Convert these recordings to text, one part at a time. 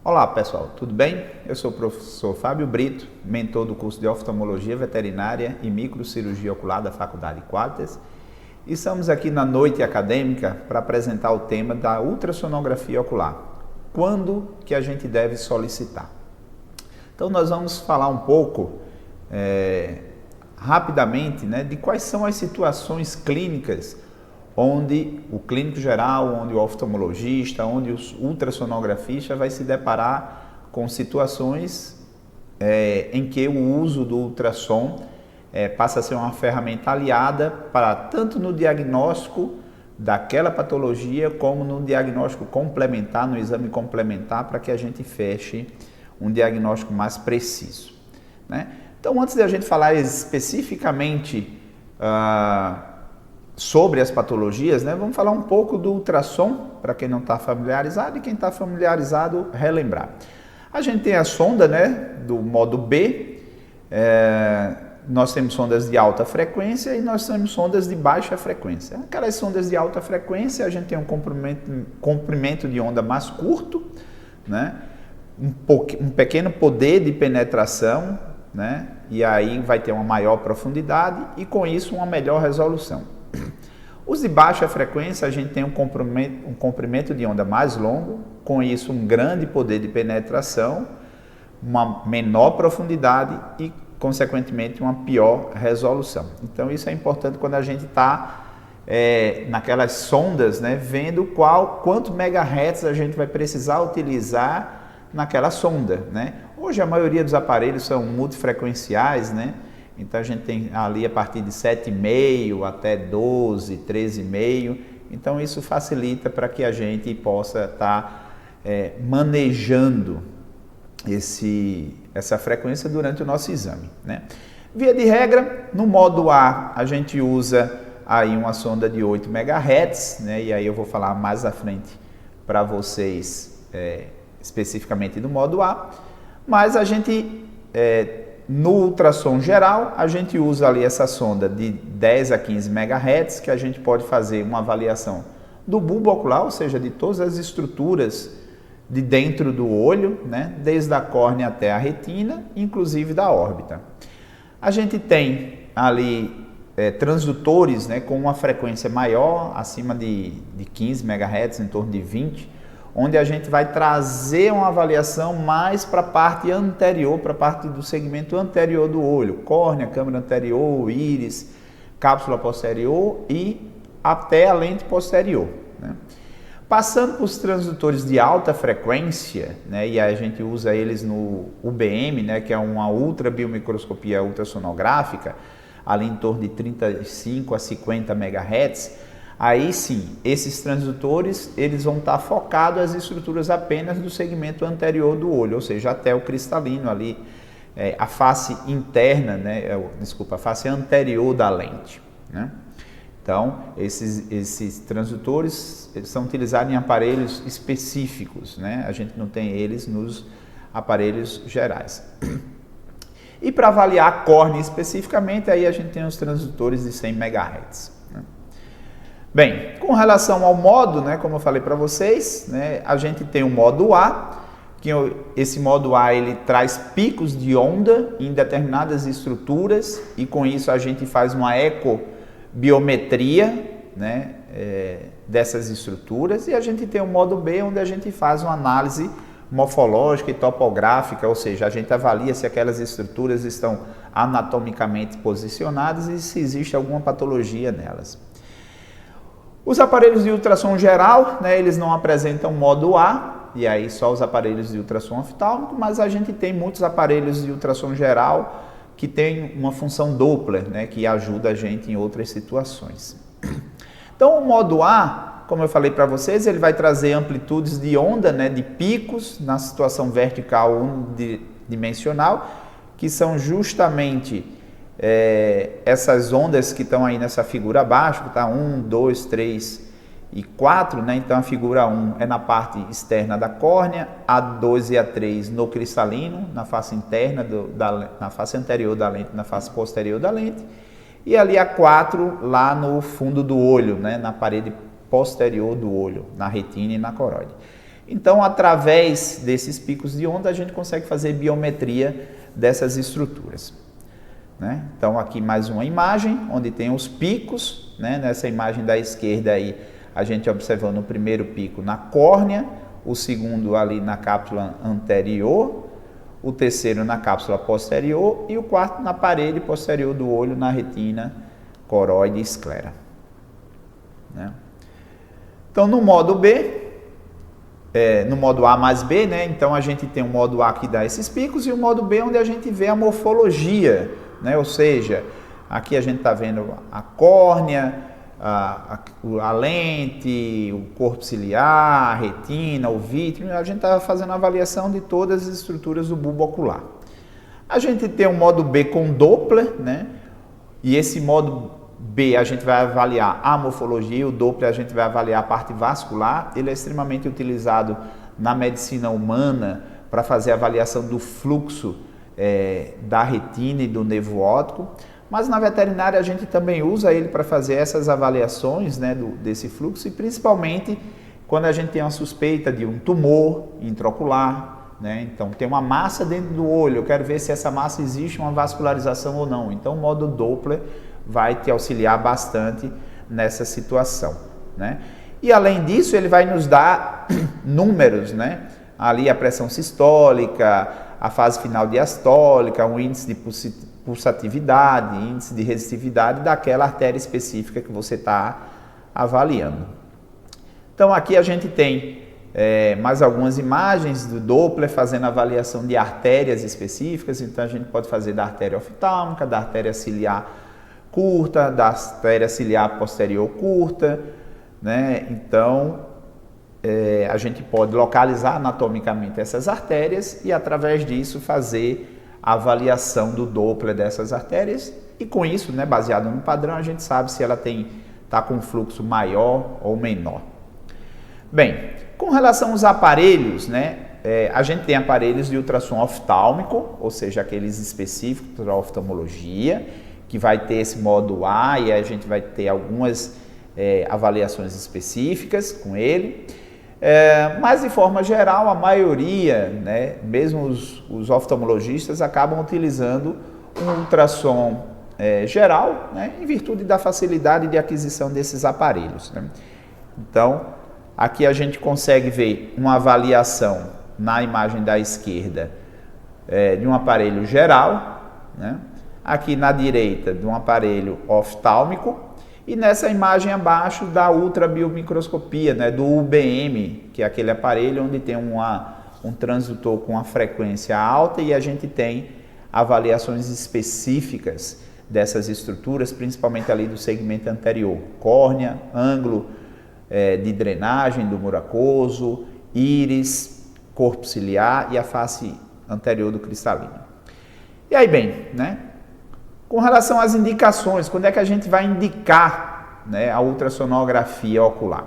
Olá pessoal, tudo bem? Eu sou o professor Fábio Brito, mentor do curso de Oftalmologia Veterinária e Microcirurgia Ocular da Faculdade Quálitas. E estamos aqui na noite acadêmica para apresentar o tema da ultrassonografia ocular. Quando que a gente deve solicitar? Então nós vamos falar um pouco rapidamente, de quais são as situações clínicas onde o clínico geral, onde o oftalmologista, onde o ultrassonografista vai se deparar com situações em que o uso do ultrassom passa a ser uma ferramenta aliada para tanto no diagnóstico daquela patologia como no diagnóstico complementar, no exame complementar, para que a gente feche um diagnóstico mais preciso, Então, antes de a gente falar especificamente sobre as patologias, vamos falar um pouco do ultrassom, para quem não está familiarizado, e quem está familiarizado, relembrar. A gente tem a sonda do modo B, nós temos sondas de alta frequência e nós temos sondas de baixa frequência. Aquelas sondas de alta frequência, a gente tem um comprimento de onda mais curto, um pequeno poder de penetração, e aí vai ter uma maior profundidade e com isso uma melhor resolução. Os de baixa frequência, a gente tem um comprimento de onda mais longo, com isso um grande poder de penetração, uma menor profundidade e, consequentemente, uma pior resolução. Então, isso é importante quando a gente está naquelas sondas, vendo quanto megahertz a gente vai precisar utilizar naquela sonda. Hoje, a maioria dos aparelhos são multifrequenciais, Então, a gente tem ali a partir de 7,5 até 12, 13,5. Então, isso facilita para que a gente possa estar manejando essa frequência durante o nosso exame. Via de regra, no modo A, a gente usa aí uma sonda de 8 MHz, e aí eu vou falar mais à frente para vocês especificamente do modo A. Mas a gente... no ultrassom geral, a gente usa ali essa sonda de 10 a 15 MHz, que a gente pode fazer uma avaliação do bulbo ocular, ou seja, de todas as estruturas de dentro do olho, desde a córnea até a retina, inclusive da órbita. A gente tem ali transdutores com uma frequência maior, acima de 15 MHz, em torno de 20, onde a gente vai trazer uma avaliação mais para a parte anterior, para a parte do segmento anterior do olho, córnea, câmara anterior, íris, cápsula posterior e até a lente posterior. Passando para os transdutores de alta frequência, e a gente usa eles no UBM, que é uma ultrabiomicroscopia ultrassonográfica, ali em torno de 35 a 50 MHz, aí sim, esses transdutores eles vão estar focados às estruturas apenas do segmento anterior do olho, ou seja, até o cristalino ali, a face interna, a face anterior da lente. Então, esses transdutores são utilizados em aparelhos específicos, a gente não tem eles nos aparelhos gerais. E para avaliar a córnea especificamente, aí a gente tem os transdutores de 100 MHz. Bem, com relação ao modo, como eu falei para vocês, a gente tem o modo A, que esse modo A ele traz picos de onda em determinadas estruturas e com isso a gente faz uma ecobiometria dessas estruturas, e a gente tem o modo B, onde a gente faz uma análise morfológica e topográfica, ou seja, a gente avalia se aquelas estruturas estão anatomicamente posicionadas e se existe alguma patologia nelas. Os aparelhos de ultrassom geral, eles não apresentam modo A, e aí só os aparelhos de ultrassom oftálmico, mas a gente tem muitos aparelhos de ultrassom geral que tem uma função Doppler, que ajuda a gente em outras situações. Então, o modo A, como eu falei para vocês, ele vai trazer amplitudes de onda, de picos na situação vertical unidimensional, que são justamente essas ondas que estão aí nessa figura abaixo, que está 1, 2, 3 e 4, então a figura 1 é na parte externa da córnea, a 2 e a 3 no cristalino, na face interna, na face anterior da lente, na face posterior da lente, e ali a 4 lá no fundo do olho, na parede posterior do olho, na retina e na coroide. Então, através desses picos de onda, a gente consegue fazer biometria dessas estruturas, né? Então, aqui mais uma imagem, onde tem os picos, né? Nessa imagem da esquerda aí, a gente observando o primeiro pico na córnea, o segundo ali na cápsula anterior, o terceiro na cápsula posterior e o quarto na parede posterior do olho, na retina coroide e esclera, né? Então, no modo B, no modo A mais B, né? Então a gente tem o modo A que dá esses picos e o modo B onde a gente vê a morfologia, né? Ou seja, aqui a gente está vendo a córnea, a lente, o corpo ciliar, a retina, o vítreo. A gente está fazendo a avaliação de todas as estruturas do bulbo ocular. A gente tem o modo B com Doppler, né? E esse modo B a gente vai avaliar a morfologia, o Doppler a gente vai avaliar a parte vascular. Ele é extremamente utilizado na medicina humana para fazer a avaliação do fluxo da retina e do nervo óptico, mas na veterinária a gente também usa ele para fazer essas avaliações, né, desse fluxo, e principalmente quando a gente tem uma suspeita de um tumor intraocular, né? Então tem uma massa dentro do olho, eu quero ver se essa massa existe uma vascularização ou não. Então o modo Doppler vai te auxiliar bastante nessa situação, né? E além disso, ele vai nos dar números, né? Ali a pressão sistólica, a fase final diastólica, o índice de pulsatividade, índice de resistividade daquela artéria específica que você está avaliando. Então aqui a gente tem mais algumas imagens do Doppler fazendo avaliação de artérias específicas. Então a gente pode fazer da artéria oftálmica, da artéria ciliar curta, da artéria ciliar posterior curta, né? Então, a gente pode localizar anatomicamente essas artérias e, através disso, fazer a avaliação do Doppler dessas artérias. E com isso, né, baseado no padrão, a gente sabe se ela está com um fluxo maior ou menor. Bem, com relação aos aparelhos, né, a gente tem aparelhos de ultrassom oftálmico, ou seja, aqueles específicos para a oftalmologia, que vai ter esse modo A e a gente vai ter algumas avaliações específicas com ele. Mas, de forma geral, a maioria, né, mesmo os oftalmologistas, acabam utilizando um ultrassom geral, né, em virtude da facilidade de aquisição desses aparelhos, né? Então, aqui a gente consegue ver uma avaliação na imagem da esquerda de um aparelho geral, né? Aqui na direita de um aparelho oftálmico e nessa imagem abaixo da ultrabiomicroscopia, né, do UBM, que é aquele aparelho onde tem um transdutor com uma frequência alta e a gente tem avaliações específicas dessas estruturas, principalmente ali do segmento anterior, córnea, ângulo de drenagem do muracoso, íris, corpo ciliar e a face anterior do cristalino. E aí, bem, né? Com relação às indicações, quando é que a gente vai indicar, né, a ultrassonografia ocular?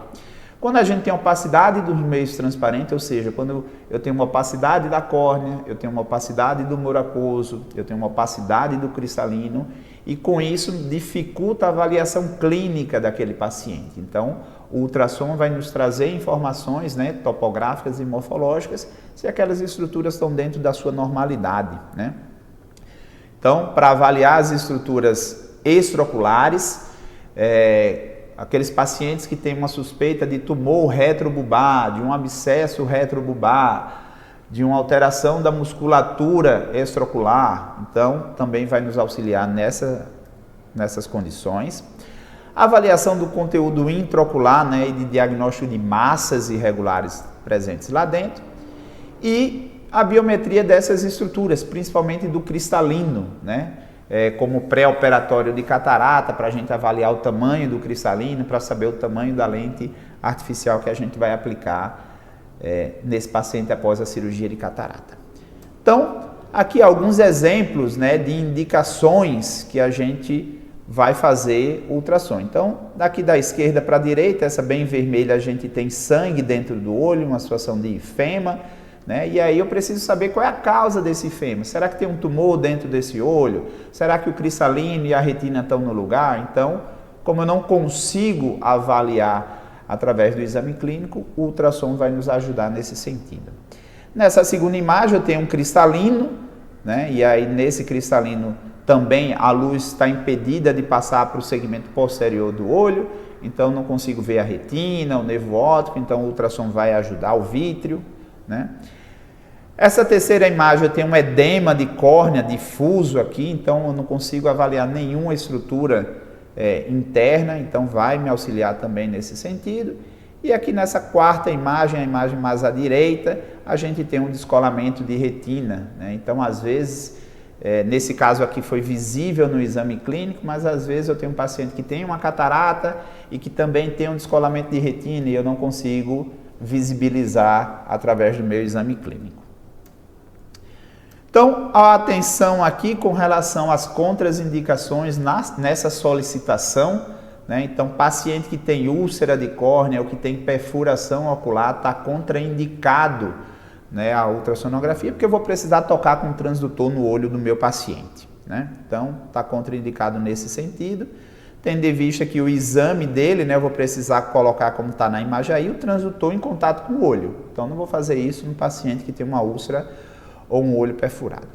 Quando a gente tem opacidade dos meios transparentes, ou seja, quando eu tenho uma opacidade da córnea, eu tenho uma opacidade do muracoso, eu tenho uma opacidade do cristalino, e com isso dificulta a avaliação clínica daquele paciente. Então, o ultrassom vai nos trazer informações, né, topográficas e morfológicas, se aquelas estruturas estão dentro da sua normalidade, né? Então, para avaliar as estruturas extraoculares, aqueles pacientes que têm uma suspeita de tumor retrobulbar, de um abscesso retrobulbar, de uma alteração da musculatura extraocular, então também vai nos auxiliar nessas condições. A avaliação do conteúdo intraocular, né, e de diagnóstico de massas irregulares presentes lá dentro. E a biometria dessas estruturas, principalmente do cristalino, né? Como pré-operatório de catarata, para a gente avaliar o tamanho do cristalino, para saber o tamanho da lente artificial que a gente vai aplicar nesse paciente após a cirurgia de catarata. Então, aqui alguns exemplos, né, de indicações que a gente vai fazer ultrassom. Então, daqui da esquerda para a direita, essa bem vermelha, a gente tem sangue dentro do olho, uma situação de ifema, né? E aí eu preciso saber qual é a causa desse ifema. Será que tem um tumor dentro desse olho? Será que o cristalino e a retina estão no lugar? Então, como eu não consigo avaliar através do exame clínico, o ultrassom vai nos ajudar nesse sentido. Nessa segunda imagem eu tenho um cristalino, né? E aí nesse cristalino também a luz está impedida de passar para o segmento posterior do olho, então não consigo ver a retina, o nervo óptico, então o ultrassom vai ajudar, o vítreo, né? Essa terceira imagem eu tenho um edema de córnea difuso aqui, então eu não consigo avaliar nenhuma estrutura interna, então vai me auxiliar também nesse sentido. E aqui nessa quarta imagem, a imagem mais à direita, a gente tem um descolamento de retina, né? Então às vezes, nesse caso aqui foi visível no exame clínico, mas às vezes eu tenho um paciente que tem uma catarata e que também tem um descolamento de retina e eu não consigo visibilizar através do meu exame clínico. Então, a atenção aqui com relação às contraindicações nessa solicitação, né? Então, paciente que tem úlcera de córnea ou que tem perfuração ocular está contraindicado, né, a ultrassonografia, porque eu vou precisar tocar com um transdutor no olho do meu paciente, né? Então, está contraindicado nesse sentido, tendo em vista que o exame dele, né, eu vou precisar colocar, como está na imagem aí, o transdutor em contato com o olho. Então, não vou fazer isso no paciente que tem uma úlcera ou um olho perfurado.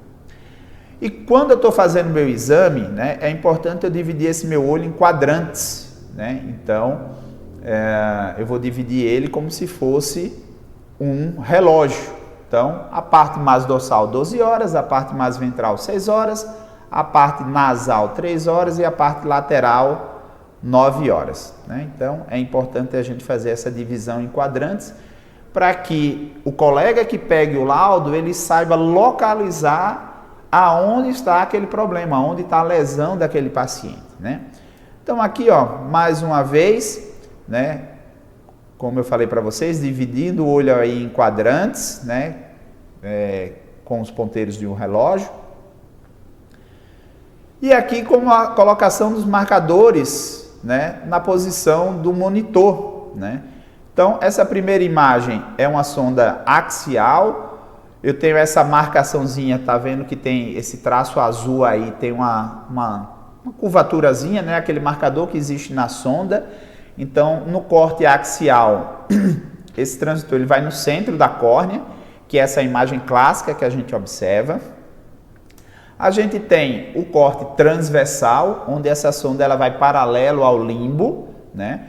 E quando eu estou fazendo meu exame, né, é importante eu dividir esse meu olho em quadrantes, né? Então, eu vou dividir ele como se fosse um relógio. Então, a parte mais dorsal 12 horas, a parte mais ventral 6 horas, a parte nasal 3 horas e a parte lateral 9 horas. Né? Então, é importante a gente fazer essa divisão em quadrantes para que o colega que pegue o laudo, ele saiba localizar aonde está aquele problema, onde está a lesão daquele paciente, né? Então aqui, ó, mais uma vez, né, como eu falei para vocês, dividindo o olho aí em quadrantes, né, com os ponteiros de um relógio. E aqui com a colocação dos marcadores, né, na posição do monitor, né? Então, essa primeira imagem é uma sonda axial. Eu tenho essa marcaçãozinha, tá vendo que tem esse traço azul aí, tem uma curvaturazinha, né? Aquele marcador que existe na sonda. Então, no corte axial, esse transdutor ele vai no centro da córnea, que é essa imagem clássica que a gente observa. A gente tem o corte transversal, onde essa sonda ela vai paralelo ao limbo, né?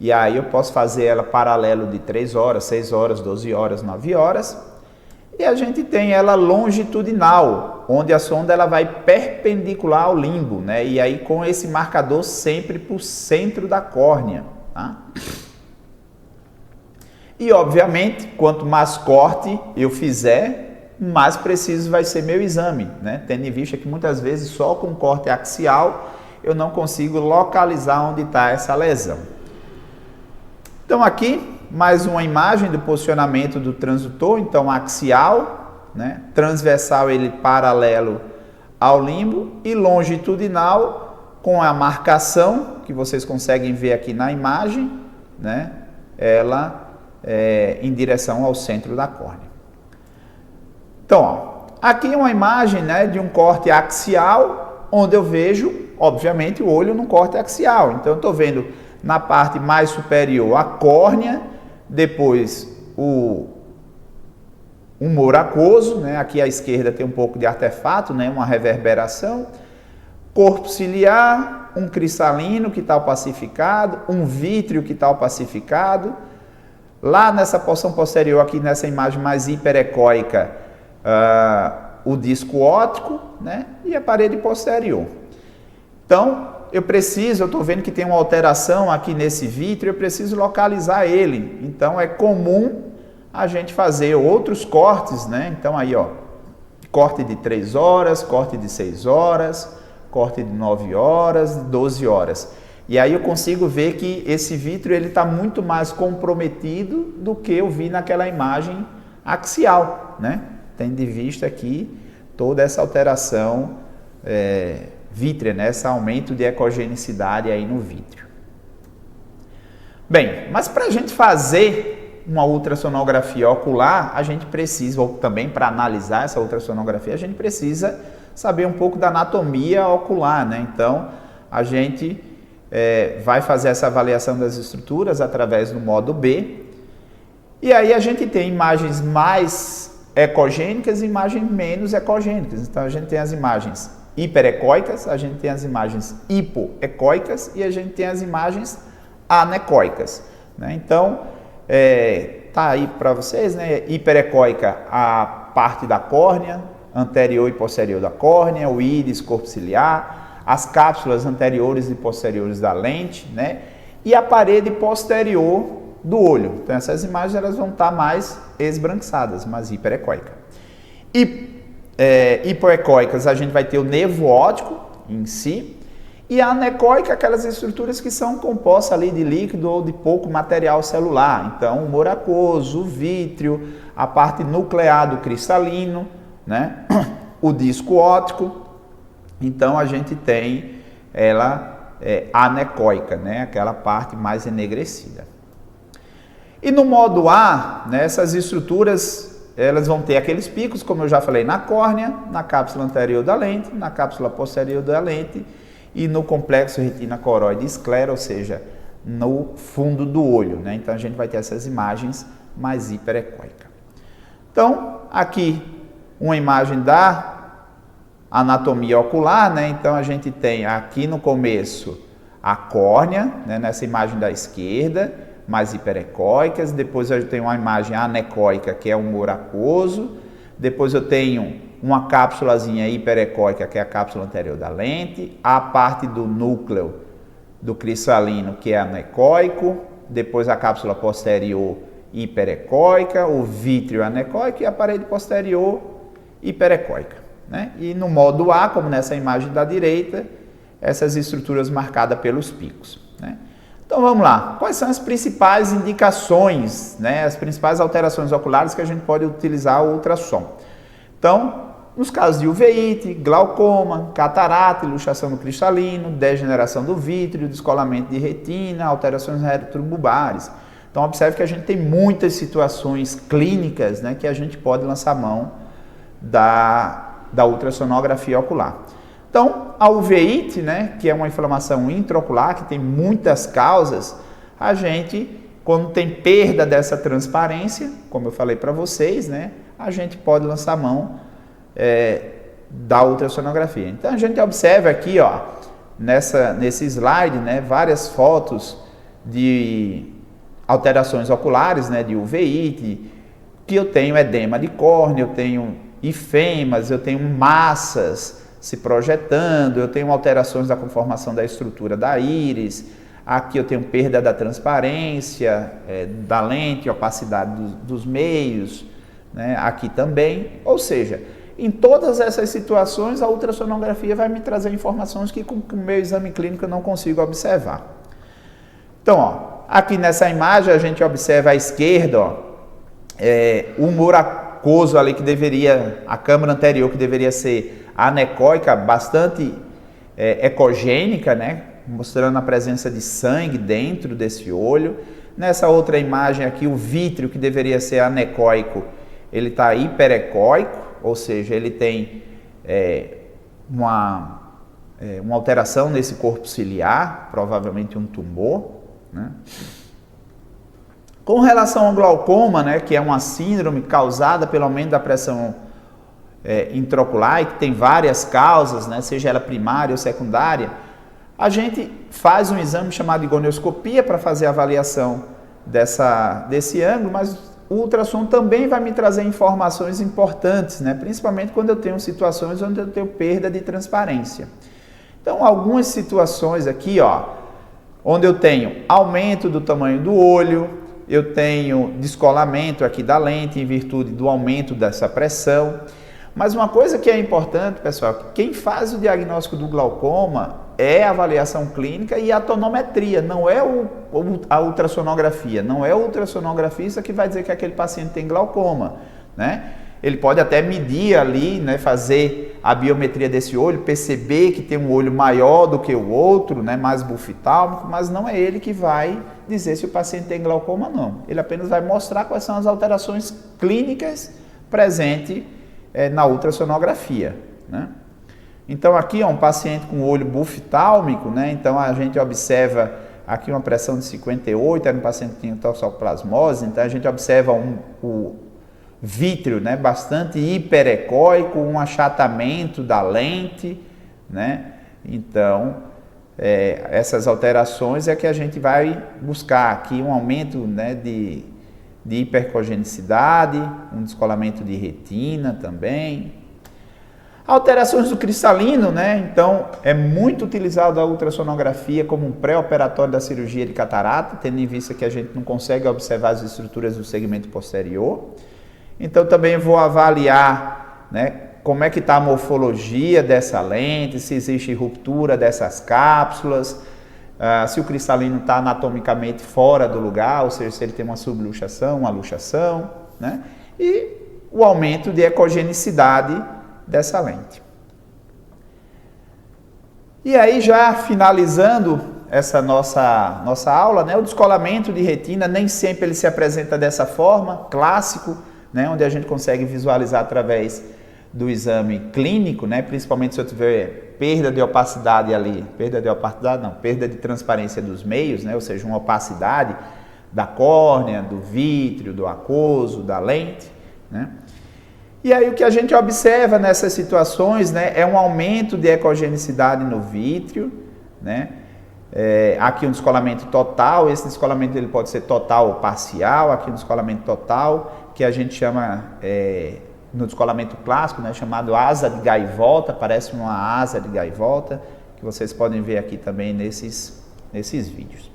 E aí eu posso fazer ela paralelo de 3 horas, 6 horas, 12 horas, 9 horas. E a gente tem ela longitudinal, onde a sonda ela vai perpendicular ao limbo, né? E aí com esse marcador sempre para o centro da córnea, tá? E obviamente, quanto mais corte eu fizer, mais preciso vai ser meu exame, né? Tendo em vista que muitas vezes só com corte axial eu não consigo localizar onde está essa lesão. Então aqui, mais uma imagem do posicionamento do transdutor, então axial, né? Transversal ele paralelo ao limbo e longitudinal com a marcação, que vocês conseguem ver aqui na imagem, né? Ela em direção ao centro da córnea. Então, ó, aqui é uma imagem, né, de um corte axial, onde eu vejo, obviamente, o olho num corte axial. Então, eu estou vendo na parte mais superior a córnea, depois o humor aquoso, né? Aqui à esquerda tem um pouco de artefato, né? Uma reverberação, corpo ciliar, um cristalino que está opacificado, um vítreo que está opacificado, lá nessa porção posterior, aqui nessa imagem mais hiperecóica, o disco óptico, né? E a parede posterior. Então, eu estou vendo que tem uma alteração aqui nesse vítreo, eu preciso localizar ele. Então, é comum a gente fazer outros cortes, né? Então, aí, ó, corte de 3 horas, corte de 6 horas, corte de 9 horas, 12 horas. E aí eu consigo ver que esse vítreo ele está muito mais comprometido do que eu vi naquela imagem axial, né? Tendo em vista aqui toda essa alteração vítrea, né? Esse aumento de ecogenicidade aí no vítreo. Bem, mas para a gente fazer uma ultrassonografia ocular, a gente precisa, ou também para analisar essa ultrassonografia, a gente precisa saber um pouco da anatomia ocular, né? Então, a gente vai fazer essa avaliação das estruturas através do modo B. E aí a gente tem imagens mais ecogênicas e imagens menos ecogênicas. Então a gente tem as imagens hiperecóicas, a gente tem as imagens hipoecóicas e a gente tem as imagens anecóicas, né? Então, tá aí para vocês, né? Hiperecóica, a parte da córnea, anterior e posterior da córnea, o íris, corpo ciliar, as cápsulas anteriores e posteriores da lente, né? E a parede posterior do olho. Então essas imagens elas vão estar mais esbranquiçadas, mas hiperecóica. Hipoecóicas a gente vai ter o nervo óptico em si, e a anecóica, aquelas estruturas que são compostas ali de líquido ou de pouco material celular. Então o humor aquoso, o vítreo, a parte nuclear do cristalino, né? O disco óptico. Então a gente tem ela anecóica, né? Aquela parte mais enegrecida. E no modo A, né, essas estruturas elas vão ter aqueles picos, como eu já falei, na córnea, na cápsula anterior da lente, na cápsula posterior da lente e no complexo retina coroide esclera, ou seja, no fundo do olho, né? Então a gente vai ter essas imagens mais hiperecóicas. Então, aqui uma imagem da anatomia ocular, né? Então a gente tem aqui no começo a córnea, né, nessa imagem da esquerda, mais hiperecóicas, depois eu tenho uma imagem anecóica, que é o humor aquoso, depois eu tenho uma cápsulazinha hiperecóica, que é a cápsula anterior da lente, a parte do núcleo do cristalino, que é anecóico, depois a cápsula posterior hiperecóica, o vítreo anecóico e a parede posterior hiperecóica, né? E no modo A, como nessa imagem da direita, essas estruturas marcadas pelos picos, né? Então vamos lá, quais são as principais indicações, né, as principais alterações oculares que a gente pode utilizar o ultrassom? Então, nos casos de uveíte, glaucoma, catarata, luxação no cristalino, degeneração do vítreo, descolamento de retina, alterações retrobulbares. Então observe que a gente tem muitas situações clínicas, né, que a gente pode lançar mão da ultrassonografia ocular. Então, a uveíte, né, que é uma inflamação intraocular, que tem muitas causas, a gente, quando tem perda dessa transparência, como eu falei para vocês, né, a gente pode lançar mão da ultrassonografia. Então, a gente observa aqui, ó, nesse slide, né, várias fotos de alterações oculares, né, de uveíte, que eu tenho edema de córnea, eu tenho ifemas, eu tenho massas se projetando, eu tenho alterações da conformação da estrutura da íris, aqui eu tenho perda da transparência da lente, opacidade dos meios, né? Aqui também, ou seja, em todas essas situações a ultrassonografia vai me trazer informações que com o meu exame clínico eu não consigo observar. Então, ó, aqui nessa imagem a gente observa à esquerda, ó, o humor aquoso ali que deveria, a câmara anterior que deveria ser anecóica, bastante ecogênica, né? Mostrando a presença de sangue dentro desse olho. Nessa outra imagem aqui, o vítreo, que deveria ser anecóico, ele está hiperecóico, ou seja, ele tem uma alteração nesse corpo ciliar, provavelmente um tumor, né? Com relação ao glaucoma, né, que é uma síndrome causada pelo aumento da pressão intraocular, e que tem várias causas, né, seja ela primária ou secundária, a gente faz um exame chamado de gonioscopia para fazer a avaliação desse ângulo, mas o ultrassom também vai me trazer informações importantes, né, principalmente quando eu tenho situações onde eu tenho perda de transparência. Então, algumas situações aqui, ó, onde eu tenho aumento do tamanho do olho, eu tenho descolamento aqui da lente em virtude do aumento dessa pressão. Mas uma coisa que é importante, pessoal, quem faz o diagnóstico do glaucoma é a avaliação clínica e a tonometria, não é a ultrassonografia. Não é o ultrassonografista que vai dizer que aquele paciente tem glaucoma, né? Ele pode até medir ali, né, fazer a biometria desse olho, perceber que tem um olho maior do que o outro, né, mais bufitálmico, mas não é ele que vai dizer se o paciente tem glaucoma ou não. Ele apenas vai mostrar quais são as alterações clínicas presentes na ultrassonografia, né? Então aqui é um paciente com olho buftálmico, né? Então a gente observa aqui uma pressão de 58, era um paciente que tinha toxoplasmose, então a gente observa o vítreo, né, bastante hiperecóico, um achatamento da lente, né? Então, essas alterações é que a gente vai buscar aqui um aumento, né, de hipercogenicidade, um descolamento de retina também. Alterações do cristalino, né? Então, é muito utilizado a ultrassonografia como um pré-operatório da cirurgia de catarata, tendo em vista que a gente não consegue observar as estruturas do segmento posterior. Então, também vou avaliar, né, como é que está a morfologia dessa lente, se existe ruptura dessas cápsulas, se o cristalino está anatomicamente fora do lugar, ou seja, se ele tem uma subluxação, uma luxação, né? E o aumento de ecogenicidade dessa lente. E aí, já finalizando essa nossa aula, né, o descolamento de retina nem sempre ele se apresenta dessa forma, clássico, né, onde a gente consegue visualizar através do exame clínico, né, principalmente se eu tiver perda de opacidade ali, perda de transparência dos meios, né, ou seja, uma opacidade da córnea, do vítreo, do aquoso, da lente, né. E aí o que a gente observa nessas situações, né, é um aumento de ecogenicidade no vítreo, né, aqui um descolamento total, esse descolamento ele pode ser total ou parcial, aqui um descolamento total, que a gente chama, no descolamento clássico, né, chamado asa de gaivota, parece uma asa de gaivota, que vocês podem ver aqui também nesses vídeos.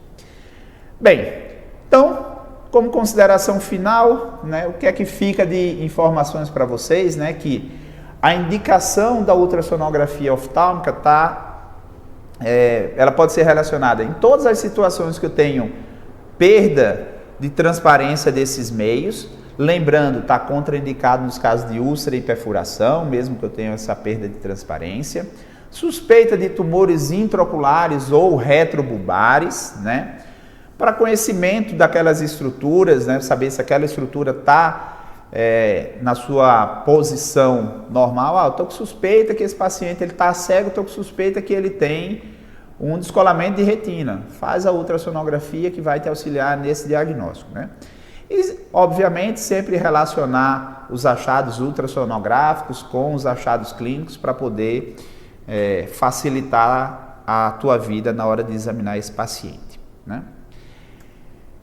Bem, então, como consideração final, né, o que é que fica de informações para vocês, né, que a indicação da ultrassonografia oftálmica ela pode ser relacionada em todas as situações que eu tenho perda de transparência desses meios. Lembrando, está contraindicado nos casos de úlcera e perfuração, mesmo que eu tenha essa perda de transparência. Suspeita de tumores intraoculares ou retrobulbares, né? Para conhecimento daquelas estruturas, né? Saber se aquela estrutura está na sua posição normal. Eu estou com suspeita que esse paciente está cego, estou com suspeita que ele tem um descolamento de retina. Faz a ultrassonografia que vai te auxiliar nesse diagnóstico, né? E, obviamente, sempre relacionar os achados ultrassonográficos com os achados clínicos para poder facilitar a tua vida na hora de examinar esse paciente, né?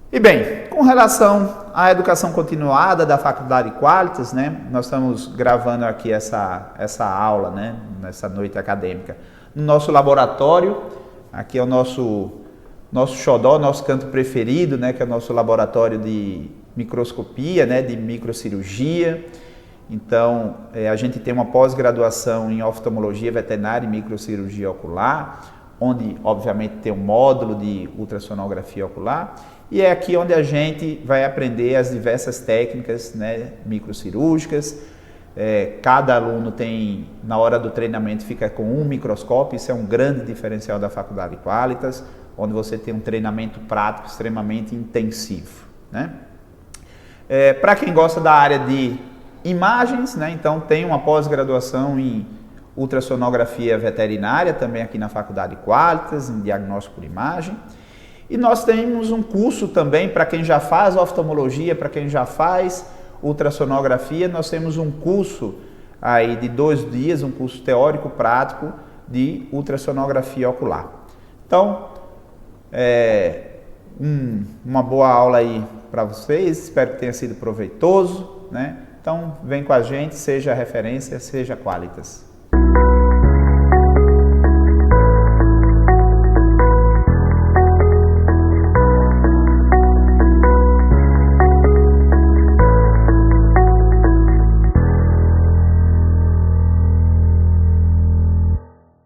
E bem, com relação à educação continuada da Faculdade Qualitas, né, nós estamos gravando aqui essa aula, né, nessa noite acadêmica, no nosso laboratório. Aqui é o nosso xodó, nosso canto preferido, né, que é o nosso laboratório de microscopia, né, de microcirurgia. Então, a gente tem uma pós-graduação em oftalmologia veterinária e microcirurgia ocular, onde, obviamente, tem um módulo de ultrassonografia ocular. E é aqui onde a gente vai aprender as diversas técnicas, né, microcirúrgicas. Cada aluno tem, na hora do treinamento, fica com um microscópio. Isso é um grande diferencial da Faculdade Qualitas, onde você tem um treinamento prático extremamente intensivo, né? Para quem gosta da área de imagens, né, então tem uma pós-graduação em ultrassonografia veterinária, também aqui na Faculdade Qualitas, em diagnóstico por imagem. E nós temos um curso também para quem já faz oftalmologia, para quem já faz ultrassonografia, nós temos um curso aí de 2 dias, um curso teórico prático de ultrassonografia ocular. Então, uma boa aula aí para vocês, espero que tenha sido proveitoso, né? Então, vem com a gente, seja referência, seja Qualitas.